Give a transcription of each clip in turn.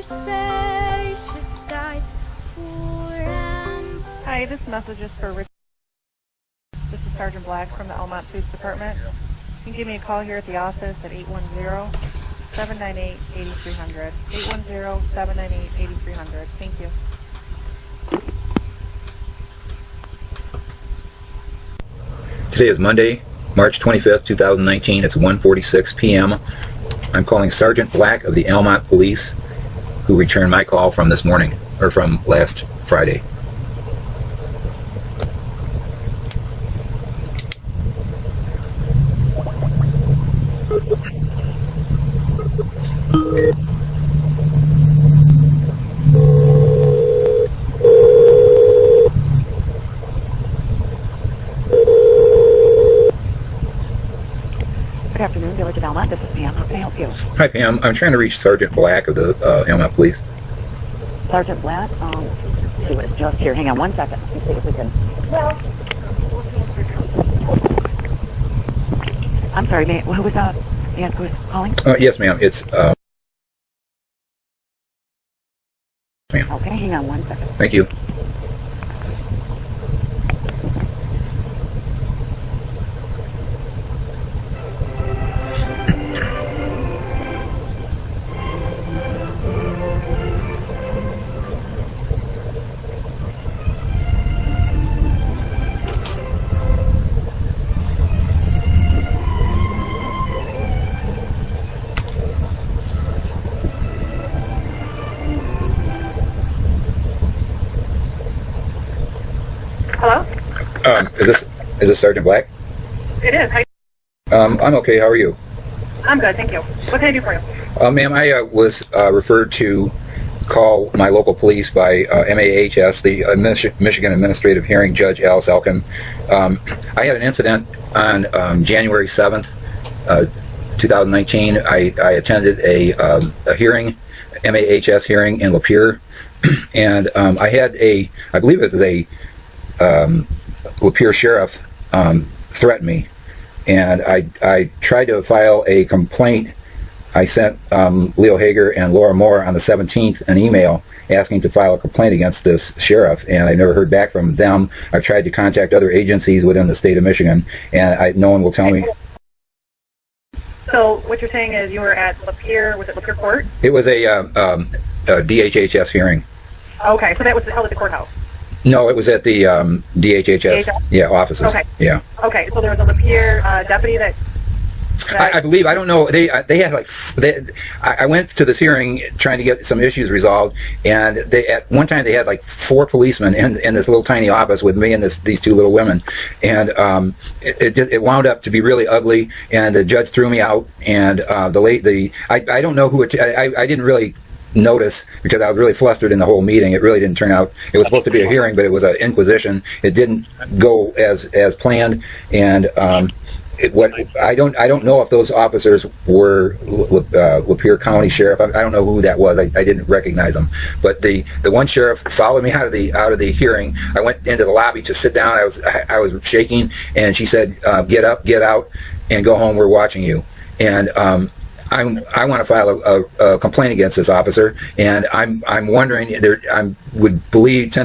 Hi, this message is for Rich. This is Sergeant Black from the Almont Police Department. You can give me a call here at the office at 810-798-8300. 810-798-8300. Thank you. Today is Monday, March 25th, 2019. It's 1:46 p.m. I'm calling Sergeant Black of the Almont Police, who returned my call from this morning, or from last Friday. Good afternoon, Village of Almont. This is Pam. How can I help you? Hi, Pam. I'm trying to reach Sergeant Black of the Almont Police. Sergeant Black, she was just here. Hang on one second. Let me see if we can... I'm sorry, who was who's calling? Yes, ma'am. It's ma'am. Okay, hang on one second. Thank you. Hello? Is this Sergeant Black? It is. Hi. I'm okay. How are you? I'm good, thank you. What can I do for you? Ma'am, I was referred to call my local police by MAHS, the Michigan Administrative Hearing Judge Alice Elkin. I had an incident on January 7th, 2019. I attended a hearing, MAHS hearing in Lapeer, and I had I believe it was a Lapeer sheriff threatened me, and I tried to file a complaint. I sent Leo Hager and Laura Moore on the 17th an email asking to file a complaint against this sheriff, and I never heard back from them. I've tried to contact other agencies within the state of Michigan, and no one will tell me. So what you're saying is you were at Lapeer, was it Lapeer Court? It was a DHHS hearing. Okay, so that was held at the courthouse? No, it was at the DHHS offices. Okay. Yeah. Okay, so there was a Lapeer deputy that I believe, I don't know, they had like, I went to this hearing trying to get some issues resolved, and at one time they had like 4 policemen in this little tiny office with me and these 2 little women, and it wound up to be really ugly, and the judge threw me out, and I don't know who I didn't really notice because I was really flustered in the whole meeting. It really didn't turn out. It was supposed to be a hearing, but it was an inquisition. It didn't go as planned, and I don't know if those officers were Lapeer County Sheriff. I don't know who that was. I didn't recognize them. But the one sheriff followed me out of the hearing. I went into the lobby to sit down. I was shaking, and she said, "Get up, get out, and go home. We're watching you." And I want to file a complaint against this officer, and I'm wondering, tend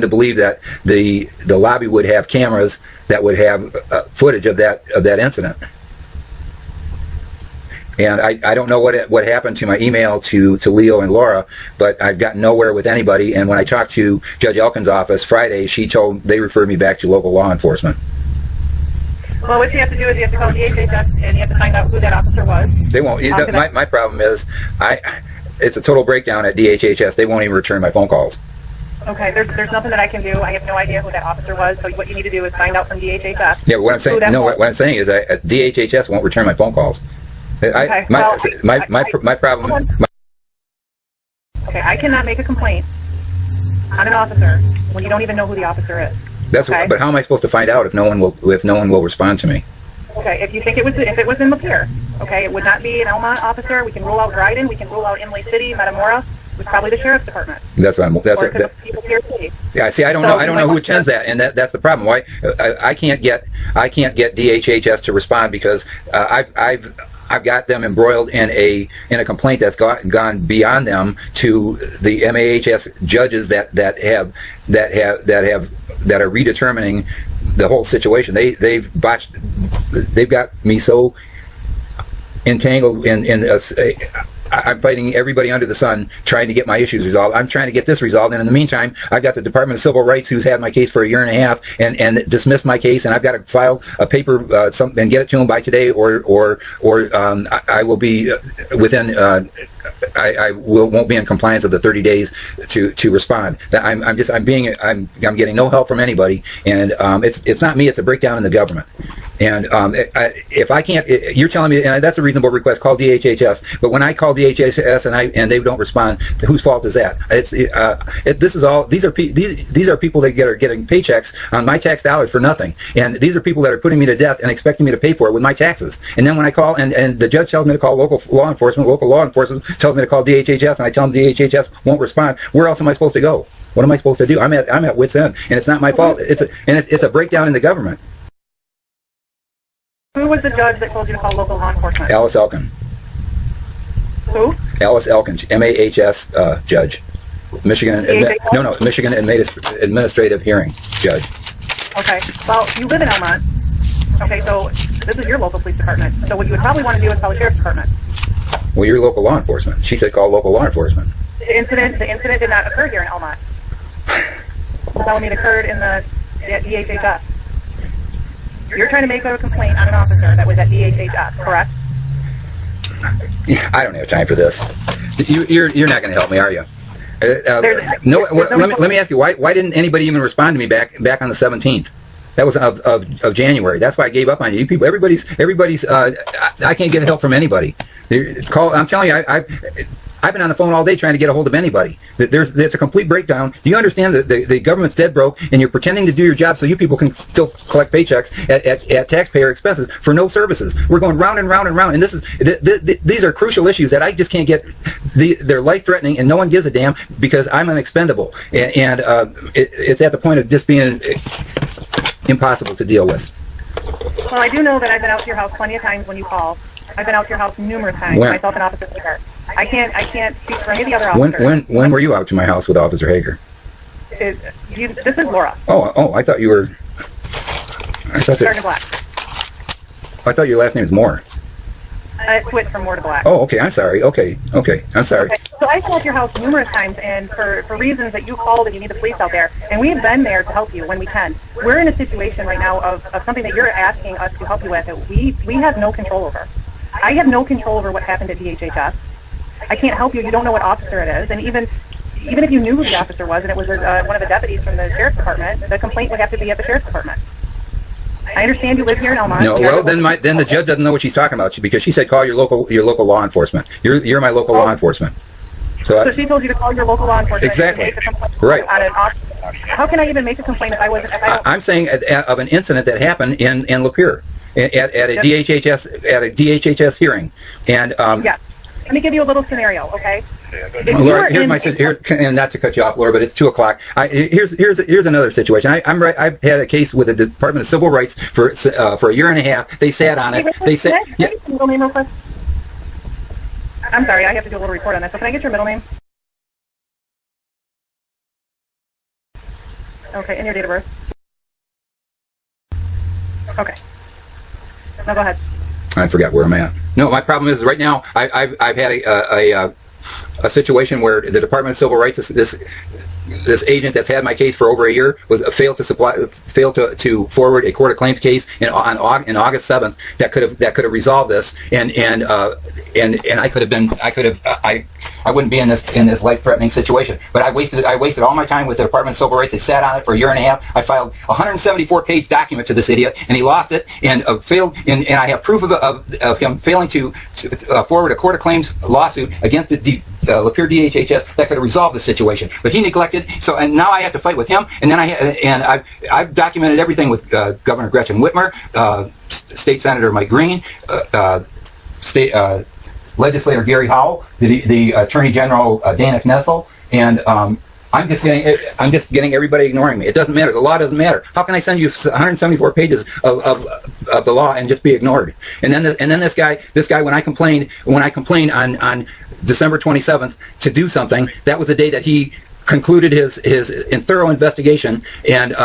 to believe that the lobby would have cameras that would have footage of that incident. And I don't know what happened to my email to Leo and Laura, but I've gotten nowhere with anybody. And when I talked to Judge Elkin's office Friday, they referred me back to local law enforcement. Well, what you have to do is you have to call DHHS and you have to find out who that officer was. They won't. My problem is, it's a total breakdown at DHHS. They won't even return my phone calls. Okay, there's nothing that I can do. I have no idea who that officer was. So what you need to do is find out from DHHS. Yeah, but what I'm saying is that DHHS won't return my phone calls. Okay. My problem. Okay, I cannot make a complaint on an officer when you don't even know who the officer is. But how am I supposed to find out if no one will respond to me? Okay, if you think if it was in Lapeer, okay, it would not be an Almont officer. We can rule out Dryden. We can rule out Imlay City, Metamora. It was probably the sheriff's department. That's what I'm. City. Yeah, see, I don't know who attends that, and that's the problem. Why I can't get DHHS to respond because I've got them embroiled in a complaint that's gone beyond them to the MAHS judges that are redetermining the whole situation. They've got me so entangled in I'm fighting everybody under the sun trying to get my issues resolved. I'm trying to get this resolved, and in the meantime, I've got the Department of Civil Rights who's had my case for a year and a half and dismissed my case, and I've got to file a paper and get it to them by today, or I will be within. Won't be in compliance of the 30 days to respond. I'm getting no help from anybody, and it's not me. It's a breakdown in the government. And if I can't, you're telling me, and that's a reasonable request, call DHHS. But when I call DHHS and they don't respond, whose fault is that? These are people that are getting paychecks on my tax dollars for nothing, and these are people that are putting me to death and expecting me to pay for it with my taxes. And then when I call and the judge tells me to call local law enforcement tells me to call DHHS, and I tell them DHHS won't respond, where else am I supposed to go? What am I supposed to do? I'm at wit's end, and it's not my fault. It's a breakdown in the government. Who was the judge that told you to call local law enforcement? Alice Elkin. Who? Alice Elkin, MAHS judge. Michigan Administrative Hearing judge. Okay. Well, you live in Almont. Okay, so this is your local police department. So what you would probably want to do is call the sheriff's department. Well, you're local law enforcement. She said call local law enforcement. The incident did not occur here in Almont. You're telling me it occurred in the DHHS. You're trying to make a complaint on an officer that was at DHHS, correct? I don't have time for this. You're not going to help me, are you? Let me ask you, why didn't anybody even respond to me back on the 17th? That was of January. That's why I gave up on you. You people, everybody's. I can't get help from anybody. I'm telling you, I've been on the phone all day trying to get a hold of anybody. It's a complete breakdown. Do you understand that the government's dead broke, and you're pretending to do your job so you people can still collect paychecks at taxpayer expenses for no services? We're going round and round and round, and these are crucial issues that I just can't get. They're life-threatening, and no one gives a damn because I'm an expendable, and it's at the point of just being impossible to deal with. Well, I do know that I've been out to your house plenty of times when you call. I've been out to your house numerous times. When? Myself and Officer Hager. I can't speak for any of the other officers. When were you out to my house with Officer Hager? This is Laura. Oh, I thought you were. Sergeant Black. I thought your last name was Moore. Switched from Moore to Black. Oh, okay. I'm sorry. Okay. I'm sorry. Okay. So I've called your house numerous times, and for reasons that you called and you need the police out there, and we have been there to help you when we can. We're in a situation right now of something that you're asking us to help you with that we have no control over. I have no control over what happened at DHHS. I can't help you. You don't know what officer it is, and even if you knew who the officer was and it was one of the deputies from the sheriff's department, the complaint would have to be at the sheriff's department. I understand you live here in Almont. No, well then the judge doesn't know what she's talking about because she said call your local law enforcement. You're my local law enforcement. So she told you to call your local law enforcement. Exactly. And make a complaint right. On an officer. How can I even make a complaint if I wasn't? I'm saying of an incident that happened in Lapeer at a DHHS hearing, and yeah. Let me give you a little scenario, okay? Laura, and not to cut you off, Laura, but it's 2:00. Here's another situation. I've had a case with the Department of Civil Rights for a year and a half. They sat on it. They said, yeah. Middle name real quick? I'm sorry, I have to do a little report on this. So can I get your middle name? Okay, and your date of birth. Okay. Now go ahead. I forgot where I'm at. No, my problem is right now I've had a situation where the Department of Civil Rights, this agent that's had my case for over a year, failed to forward a court of claims case in August 7th that could have resolved this, and I wouldn't be in this life-threatening situation. But I wasted all my time with the Department of Civil Rights. They sat on it for a year and a half. I filed a 174-page document to this idiot, and he lost it and failed. And I have proof of him failing to forward a court of claims lawsuit against the Lapeer DHHS that could have resolved the situation. But he neglected. So, and now I have to fight with him. And then I've documented everything with Governor Gretchen Whitmer, State Senator Mike Green, State Legislator Gary Howell, the Attorney General Dana Knessel, and I'm just getting everybody ignoring me. It doesn't matter. The law doesn't matter. How can I send you 174 pages of of the law and just be ignored. And then this guy when I complained on December 27th to do something, that was the day that he concluded his thorough investigation and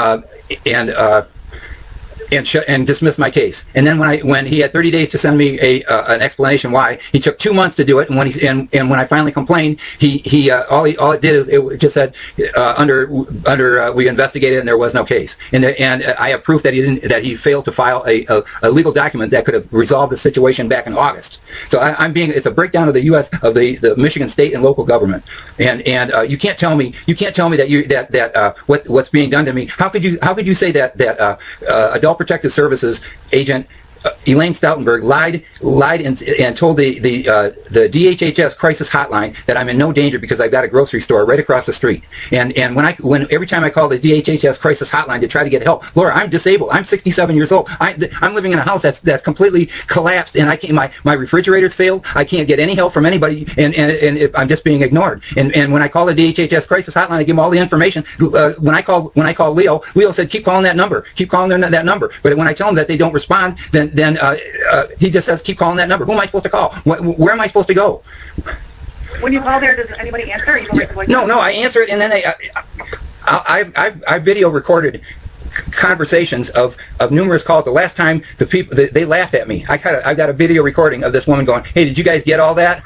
dismissed my case. And then when he had 30 days to send me an explanation why, he took 2 months to do it. And when I finally complained, all it did is it just said we investigated and there was no case. And I have proof that he failed to file a legal document that could have resolved the situation back in August. So it's a breakdown of the U.S. of the Michigan state and local government. And you can't tell me that what's being done to me. How could you say that Adult Protective Services agent Elaine Stoutenburg lied and told the DHHS Crisis Hotline that I'm in no danger because I've got a grocery store right across the street. And when every time I call the DHHS Crisis Hotline to try to get help, Laura, I'm disabled. I'm 67 years old. I'm living in a house that's completely collapsed, and my refrigerator's failed. I can't get any help from anybody, and I'm just being ignored. And when I call the DHHS Crisis Hotline, I give them all the information. When I call Leo said keep calling that number, keep calling that number. But when I tell them that they don't respond, then he just says, keep calling that number. Who am I supposed to call? Where am I supposed to go? When you call there, does anybody answer? Or you No, I answer it, and then I video recorded conversations of numerous calls. The last time the people they laughed at me. I've got a video recording of this woman going, "Hey, did you guys get all that?"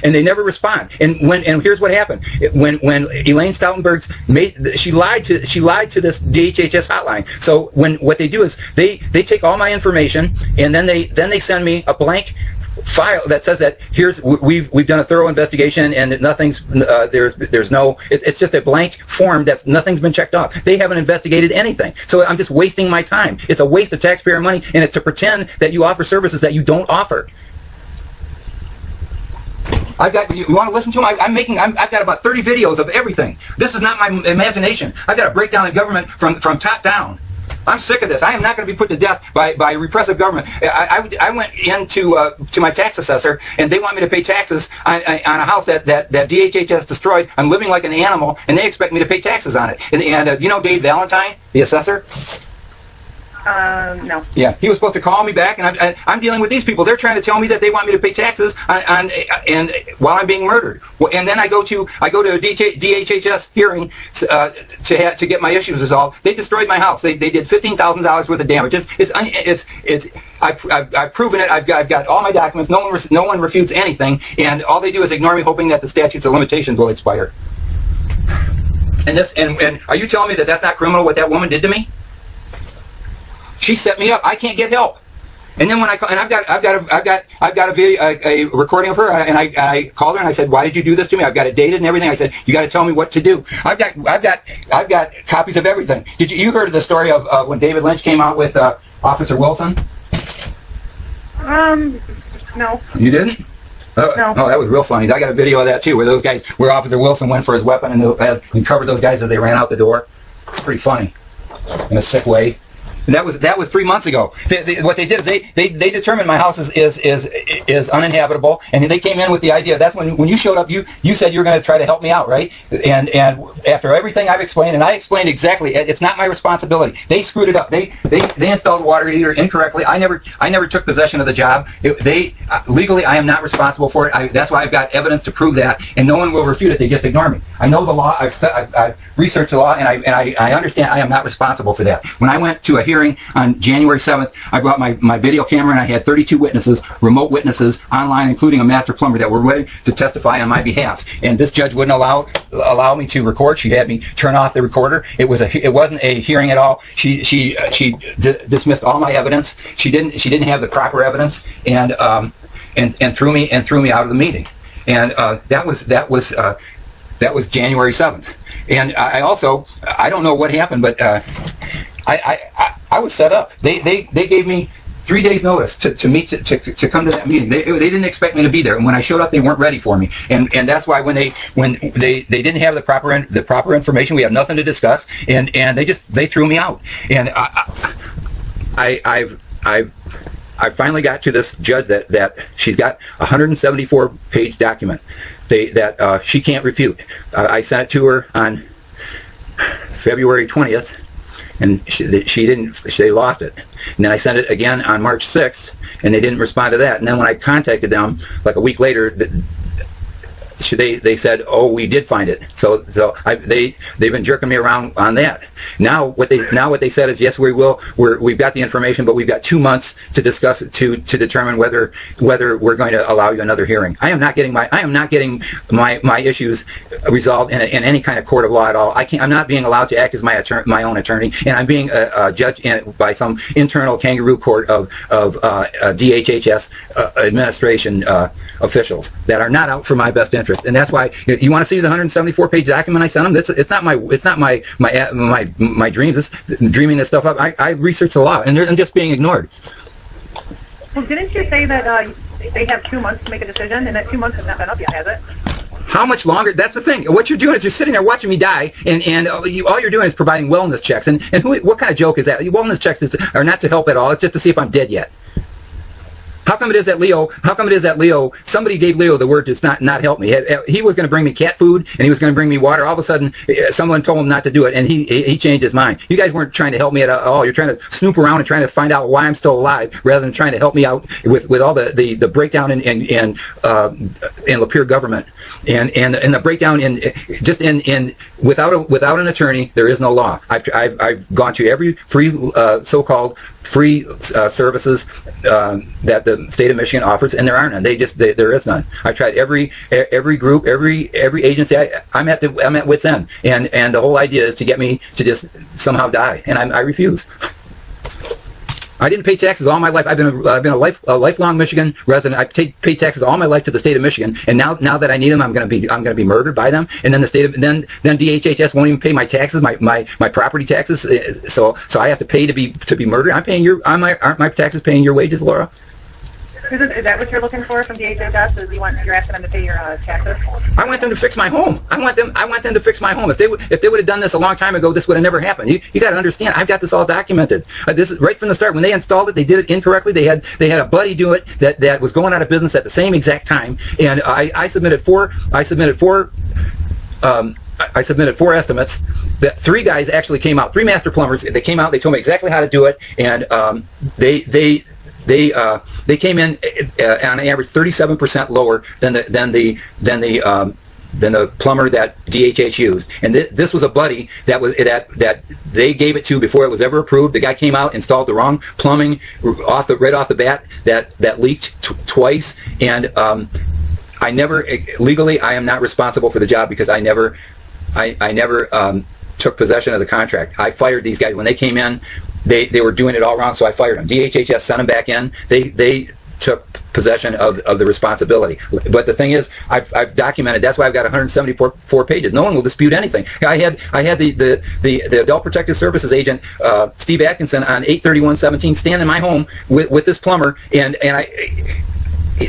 And they never respond. And here's what happened. When Elaine Stoutenberg she lied to this DHHS hotline. So what they do is they take all my information, and then they send me a blank file that says that we've done a thorough investigation and that nothing's it's just a blank form that nothing's been checked off. They haven't investigated anything. So I'm just wasting my time. It's a waste of taxpayer money, and it's to pretend that you offer services that you don't offer. You want to listen to them? I've got about 30 videos of everything. This is not my imagination. I've got to break down the government from top down. I'm sick of this. I am not going to be put to death by repressive government. I went to my tax assessor, and they want me to pay taxes on a house that DHHS destroyed. I'm living like an animal, and they expect me to pay taxes on it. And you know Dave Valentine, the assessor? No. Yeah, he was supposed to call me back, and I'm dealing with these people. They're trying to tell me that they want me to pay taxes and while I'm being murdered. And then I go to a DHHS hearing to get my issues resolved. They destroyed my house. They did $15,000 worth of damage. I've proven it. I've got all my documents. No one refutes anything, and all they do is ignore me, hoping that the statutes of limitations will expire. And are you telling me that that's not criminal what that woman did to me? She set me up. I can't get help. And then when I call, and I've got a video, a recording of her, and I called her and I said, "Why did you do this to me?" I've got it dated and everything. I said, "You got to tell me what to do." I've got copies of everything. You heard of the story of when David Lynch came out with Officer Wilson? No. You didn't? No. Oh, that was real funny. I got a video of that too, where Officer Wilson went for his weapon and covered those guys as they ran out the door. It's pretty funny, in a sick way. And that was 3 months ago. What they did is they determined my house is uninhabitable, and they came in with the idea. That's when you showed up. You said you were going to try to help me out, right? And after everything I've explained, and I explained exactly, it's not my responsibility. They screwed it up. They installed a water heater incorrectly. I never took possession of the job. Legally, I am not responsible for it. That's why I've got evidence to prove that, and no one will refute it. They just ignore me. I know the law. I've researched the law, and I understand I am not responsible for that. When I went to a hearing on January 7th, I brought my video camera, and I had 32 witnesses, remote witnesses online, including a master plumber that were ready to testify on my behalf. And this judge wouldn't allow me to record. She had me turn off the recorder. It wasn't a hearing at all. She dismissed all my evidence. She didn't have the proper evidence, and threw me out of the meeting. And that was January 7th. And I don't know what happened, but I was set up. They gave me 3 days notice to come to that meeting. They didn't expect me to be there, and when I showed up, they weren't ready for me. And that's why when they didn't have the proper information, we have nothing to discuss, and they threw me out. And I finally got to this judge that she's got a 174-page document that she can't refute. I sent it to her on February 20th, and they lost it. And then I sent it again on March 6th, and they didn't respond to that. And then when I contacted them, like a week later, they said, "Oh, we did find it." So they've been jerking me around on that. Now what they said is, yes, we will. We've got the information, but we've got 2 months to discuss it to determine whether we're going to allow you another hearing. I am not getting my issues resolved in any kind of court of law at all. I'm not being allowed to act as my own attorney, and I'm being judged by some internal kangaroo court of DHHS administration officials that are not out for my best interest. And that's why you want to see the 174-page document I sent them. It's not my dreams. It's dreaming this stuff up. I researched the law, and I'm just being ignored. Well, didn't you say that they have 2 months to make a decision, and that 2 months has not been up yet, has it? How much longer? That's the thing. What you're doing is you're sitting there watching me die, and all you're doing is providing wellness checks. And what kind of joke is that? Wellness checks are not to help at all. It's just to see if I'm dead yet. How come it is that Leo, somebody gave Leo the word to not help me. He was going to bring me cat food, and he was going to bring me water. All of a sudden, someone told him not to do it, and he changed his mind. You guys weren't trying to help me at all. You're trying to snoop around and trying to find out why I'm still alive, rather than trying to help me out with all the breakdown in Lapeer government, and the breakdown in without an attorney, there is no law. I've gone to every free so-called free services that the state of Michigan offers, and there are none. There is none. I've tried every group, every agency. I'm at wit's end, and the whole idea is to get me to just somehow die, and I refuse. I didn't pay taxes all my life. I've been a lifelong Michigan resident. I paid taxes all my life to the state of Michigan, and now that I need them, I'm going to be murdered by them. And then then DHHS won't even pay my taxes, my property taxes. So I have to pay to be murdered. Aren't my taxes paying your wages, Laura? Is that what you're looking for from DHHS? You're asking them to pay your taxes? I want them to fix my home. I want them to fix my home. If they would have done this a long time ago, this would have never happened. You got to understand. I've got this all documented. This is right from the start. When they installed it, they did it incorrectly. They had a buddy do it that was going out of business at the same exact time. And I submitted four estimates. That 3 guys actually came out. 3 master plumbers. They came out. They told me exactly how to do it, and they came in on average 37% lower than the plumber that DHH used. And this was a buddy that they gave it to before it was ever approved. The guy came out, installed the wrong plumbing right off the bat that leaked twice. And I never legally, I am not responsible for the job because I never took possession of the contract. I fired these guys when they came in. They were doing it all wrong, so I fired them. DHHS sent them back in. They took possession of the responsibility. But the thing is, I've documented. That's why I've got 174 pages. No one will dispute anything. I had the Adult Protective Services agent Steve Atkinson on 8/31/17 stand in my home with this plumber, and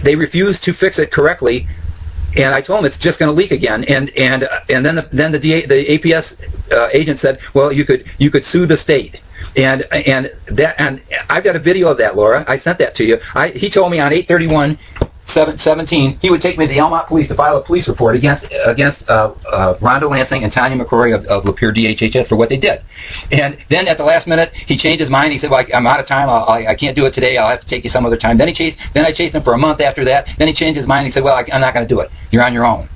they refused to fix it correctly. And I told him it's just going to leak again. And then the APS agent said, well, you could sue the state. And I've got a video of that, Laura. I sent that to you. He told me on 8/31/17 he would take me to the Almont Police to file a police report against Rhonda Lansing and Tanya McCrory of Lapeer DHHS for what they did. And then at the last minute he changed his mind. He said, well, I'm out of time. I can't do it today. I'll have to take you some other time. Then I chased him for a month after that. Then he changed his mind. He said, well, I'm not going to do it. You're on your own.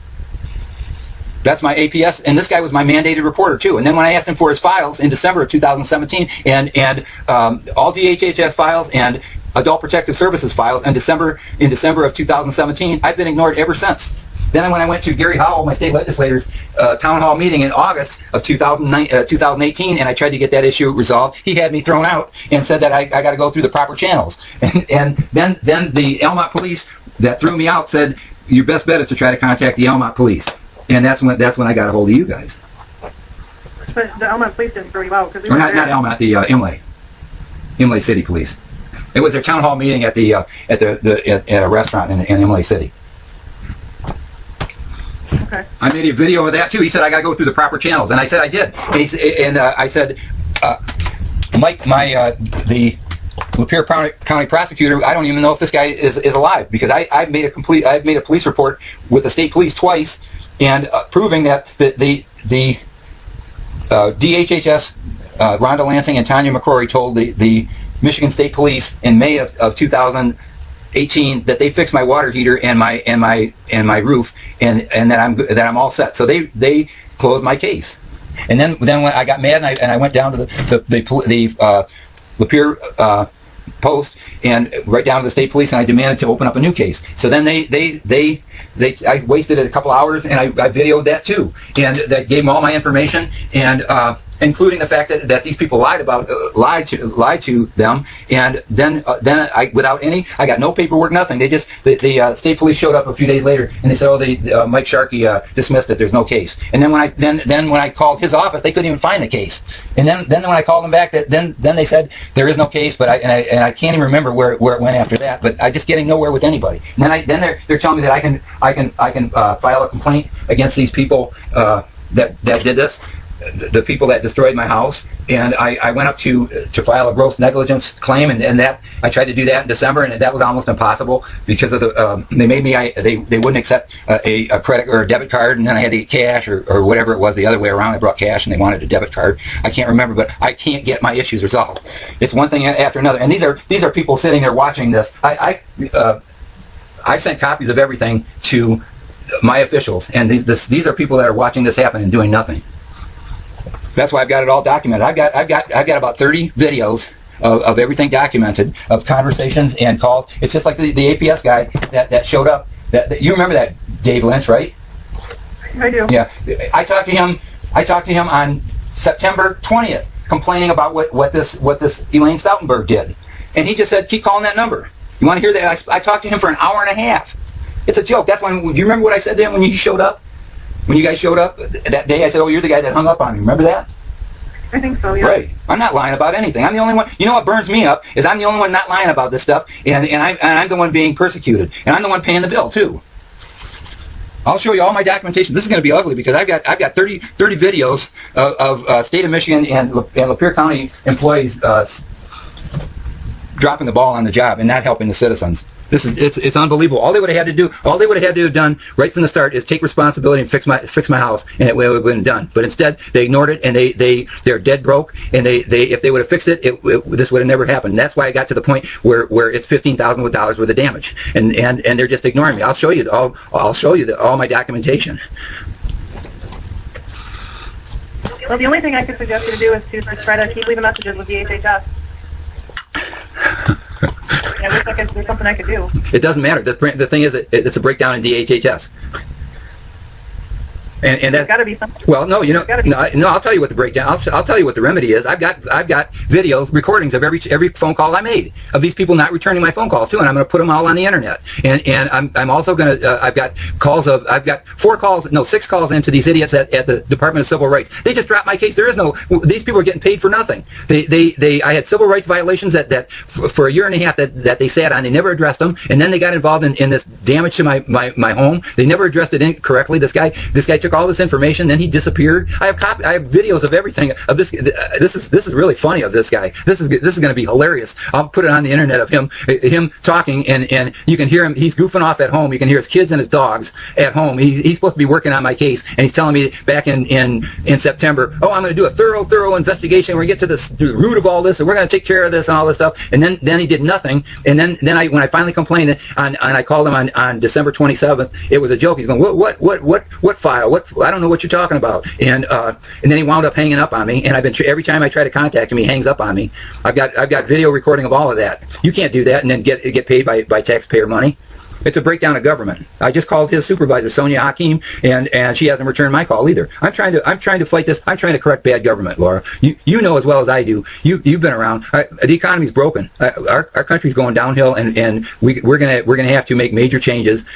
That's my APS, and this guy was my mandated reporter too. And then when I asked him for his files in December of 2017, and all DHHS files and Adult Protective Services files in December of 2017, I've been ignored ever since. Then when I went to Gary Howell, my state legislator's town hall meeting in August of 2018, and I tried to get that issue resolved, he had me thrown out and said that I got to go through the proper channels. And then the Almont Police that threw me out said, your best bet is to try to contact the Almont Police. And that's when I got a hold of you guys. But the Almont Police didn't throw you out. Or not Almont, the Imlay City Police. It was their town hall meeting at a restaurant in Imlay City. Okay. I made a video of that too. He said I got to go through the proper channels, and I said I did. And I said, Mike, the Lapeer County prosecutor, I don't even know if this guy is alive, because I've made a police report with the state police twice, and proving that the DHHS Rhonda Lansing and Tanya McCrory told the Michigan State Police in May of 2018 that they fixed my water heater and my roof, and that I'm all set. So they closed my case. And then when I got mad and I went down to the Lapeer Post and right down to the state police, and I demanded to open up a new case. So then I wasted a couple hours, and I videoed that too, and that gave them all my information, and including the fact that these people lied to them, and then I I got no paperwork, nothing. They just the state police showed up a few days later, and they said, oh, Mike Sharkey dismissed it. There's no case. And then when I called his office, they couldn't even find the case. And then when I called them back, then they said there is no case. But I can't even remember where it went after that. But I just getting nowhere with anybody. And then they're telling me that I can file a complaint against these people that did this. The people that destroyed my house, and I went up to file a gross negligence claim, and that I tried to do that in December, and that was almost impossible because of they made me they wouldn't accept a credit or a debit card, and then I had to get cash or whatever it was the other way around. I brought cash and they wanted a debit card. I can't remember, but I can't get my issues resolved. It's one thing after another, and these are people sitting there watching this. I sent copies of everything to my officials, and these are people that are watching this happen and doing nothing. That's why I've got it all documented. I've got about 30 videos of everything documented, of conversations and calls. It's just like the APS guy that showed up. That you remember that Dave Lynch, right? I do. Yeah, I talked to him on September 20th, complaining about what this Elaine Stoutenburg did, and he just said, keep calling that number. You want to hear that? I talked to him for an hour and a half. It's a joke. That's when. Do you remember what I said to him when he showed up? When you guys showed up that day, I said, oh, you're the guy that hung up on me. Remember that? I think so, yeah. Right. I'm not lying about anything. I'm the only one. You know what burns me up is I'm the only one not lying about this stuff, and I'm the one being persecuted, and I'm the one paying the bill too. I'll show you all my documentation. This is going to be ugly because I've got 30 videos of State of Michigan and Lapeer County employees dropping the ball on the job and not helping the citizens. It's unbelievable. All they would have had to have done right from the start is take responsibility and fix my house, and it would have been done. But instead, they ignored it, and they're dead broke. And they if they would have fixed it, this would have never happened. And that's why I got to the point where it's $15,000 worth of damage, and they're just ignoring me. I'll show you all my documentation. Well, the only thing I could suggest you to do is to try to keep leaving messages with DHHS. Yeah, there's something I could do. It doesn't matter. The thing is, it's a breakdown in DHHS. And there's got to be something. Well, no, no. I'll tell you what the breakdown. I'll tell you what the remedy is. I've got videos, recordings of every phone call I made of these people not returning my phone calls too, and I'm going to put them all on the internet. And I'm also going to. I've got 6 calls into these idiots at the Department of Civil Rights. They just dropped my case. There is no. These people are getting paid for nothing. I had civil rights violations that for a year and a half that they sat on. They never addressed them, and then they got involved in this damage to my home. They never addressed it incorrectly. This guy took all this information, then he disappeared. I have videos of everything of this. This is really funny of this guy. This is going to be hilarious. I'll put it on the internet of him talking, and you can hear him. He's goofing off at home. You can hear his kids and his dogs at home. He's supposed to be working on my case, and he's telling me back in September, oh, I'm going to do a thorough investigation. We're going to get to the root of all this, and we're going to take care of this and all this stuff. And then he did nothing. And then when I finally complained, and I called him on December 27th, it was a joke. He's going, what file? I don't know what you're talking about. And then he wound up hanging up on me. And every time I try to contact him, he hangs up on me. I've got video recording of all of that. You can't do that and then get paid by taxpayer money. It's a breakdown of government. I just called his supervisor, Sonia Hakim, and she hasn't returned my call either. I'm trying to fight this. I'm trying to correct bad government, Laura. You know as well as I do. You've been around. The economy's broken. Our country's going downhill, and we're gonna have to make major changes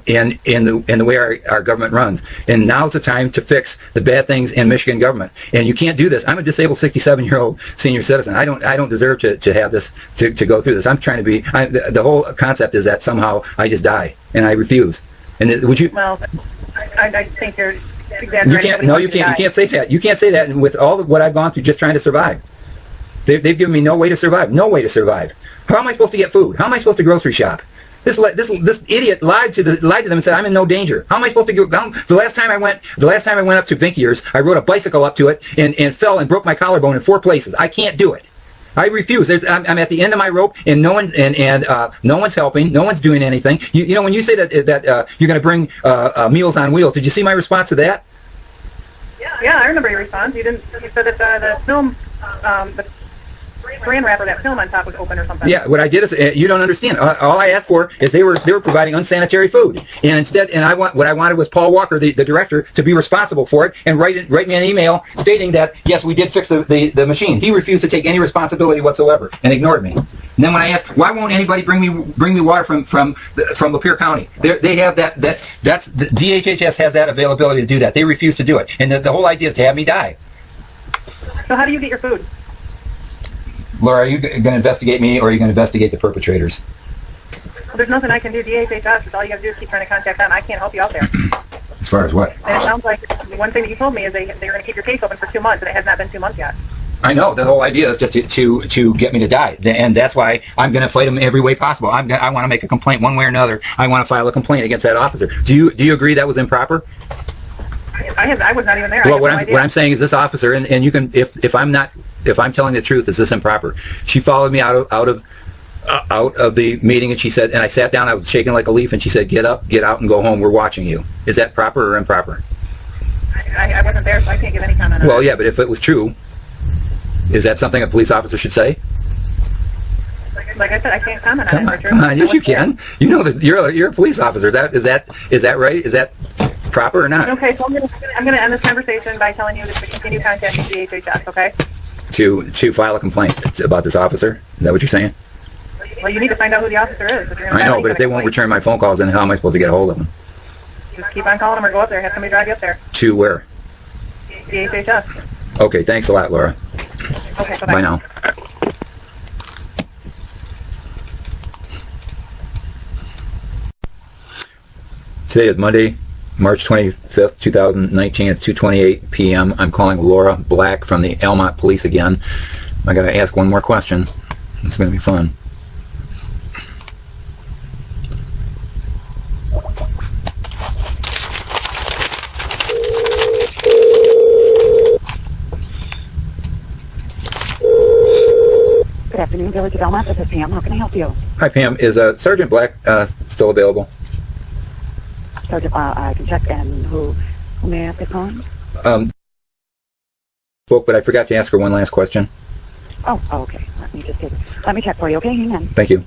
in the way our government runs. And now's the time to fix the bad things in Michigan government. And you can't do this. I'm a disabled 67-year-old senior citizen. I don't deserve to have this to go through this. I'm trying to be. The whole concept is that somehow I just die, and I refuse. And would you? Well, I think you're exaggerating. You can't. No, you can't. You can't say that. You can't say that. And with all of what I've gone through, just trying to survive, they've given me no way to survive. No way to survive. How am I supposed to get food? How am I supposed to grocery shop? This idiot lied to them and said I'm in no danger. How am I supposed to go? The last time I went up to Vinkier's, I rode a bicycle up to it and fell and broke my collarbone in 4 places. I can't do it. I refuse. I'm at the end of my rope, and no one's helping. No one's doing anything. You know, when you say that you're going to bring Meals on Wheels, did you see my response to that? Yeah, I remember your response. You said that the film, the saran wrapper, that film on top was open or something. Yeah, what I did is you don't understand. All I asked for is they were providing unsanitary food, and instead, what I wanted was Paul Walker, the director, to be responsible for it and write me an email stating that yes, we did fix the machine. He refused to take any responsibility whatsoever and ignored me. And then when I asked, why won't anybody bring me water from Lapeer County? They have that's the DHHS has that availability to do that. They refuse to do it, and the whole idea is to have me die. So how do you get your food? Laura, are you going to investigate me, or are you going to investigate the perpetrators? Well, there's nothing I can do. DHHS, all you got to do is keep trying to contact them. I can't help you out there. As far as what? And it sounds like one thing that you told me is they're going to keep your case open for 2 months, and it has not been 2 months yet. I know. The whole idea is just to get me to die, and that's why I'm going to fight them every way possible. I want to make a complaint one way or another. I want to file a complaint against that officer. Do you agree that was improper? I was not even there. Well, what I'm saying is this officer, and you can, if I'm telling the truth, is this improper? She followed me out of the meeting, and she said, and I sat down, I was shaking like a leaf, and she said, get up, get out, and go home. We're watching you. Is that proper or improper? I wasn't there, so I can't give any comment on Well, yeah, but if it was true, is that something a police officer should say? Like I said, I can't comment on it. Come on, yes, you can. You know that you're a police officer. Is that right? Is that proper or not? Okay, so I'm going to end this conversation by telling you to continue contacting DHHS, okay? To file a complaint about this officer? Is that what you're saying? Well, you need to find out who the officer is. I know, but if they won't return my phone calls, then how am I supposed to get a hold of them? Just keep on calling them or go up there. Have somebody drive you up there. To where? DHHS. Okay, thanks a lot, Laura. Okay, bye-bye. Bye now. Today is Monday, March 25th, 2019. It's 2:28 p.m. I'm calling Laura Black from the Almont Police again. I got to ask one more question. This is going to be fun. Good afternoon, Village of Almont. This is Pam. How can I help you? Hi, Pam. Is Sergeant Black still available? Sergeant, I can check. And who may I ask is calling? Spoke, but I forgot to ask her one last question. Oh, okay. Let me check for you. Okay, hang on. Thank you.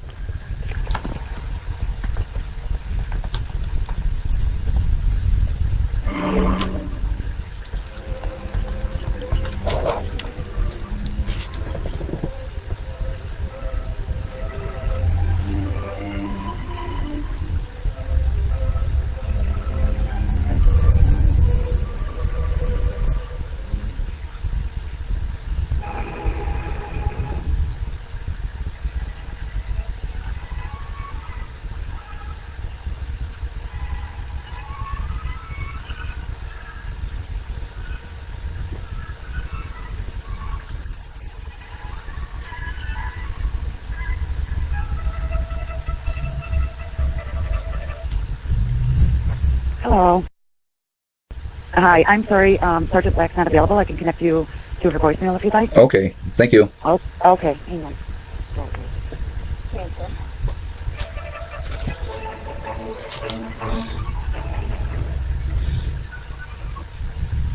Hello. Hi, I'm sorry, Sergeant Black's not available. I can connect you to her voicemail if you'd like. Okay, thank you. Oh, okay, hang on.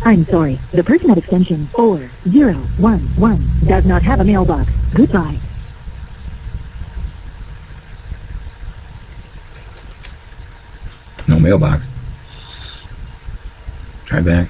I'm sorry, the person at extension 4011 does not have a mailbox. Goodbye. No mailbox. Try back.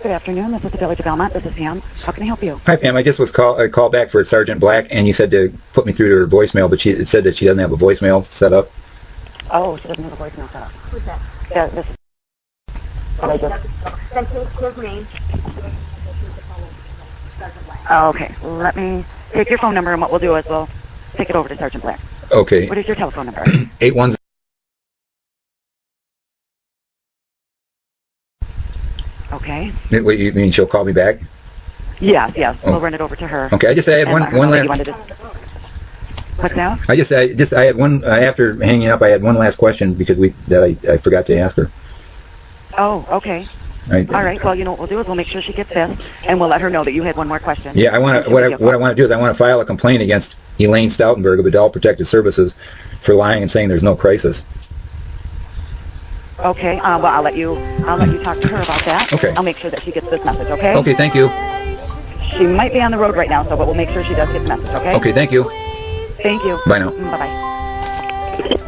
Good afternoon, this is the Village of Almont. This is Pam. How can I help you? Hi, Pam. I just was called back for Sergeant Black, and you said to put me through to her voicemail, but it said that she doesn't have a voicemail set up. Oh, she doesn't have a voicemail set up. Who's that? Yeah, this is... Then take his name. Sergeant Black. Okay, let me take your phone number, and what we'll do is we'll take it over to Sergeant Black. Okay. What is your telephone number? 810. Okay. Wait, you mean she'll call me back? Yes, yes. Oh. We'll run it over to her. Okay. I just had And let her one know that you last. wanted to. What's that? I had one after hanging up. I had one last question because I forgot to ask her. Oh, okay. All right. Well, you know what we'll do is we'll make sure she gets this, and we'll let her know that you had one more question. Yeah, I want to. What I want to do is I want to file a complaint against Elaine Stoutenburg of Adult Protective Services for lying and saying there's no crisis. Okay. Well, I'll let you talk to her about that. Okay. I'll make sure that she gets this message. Okay. Okay. Thank you. She might be on the road right now, but we'll make sure she does get the message. Okay. Okay. Thank you. Thank you. Bye now. Bye bye.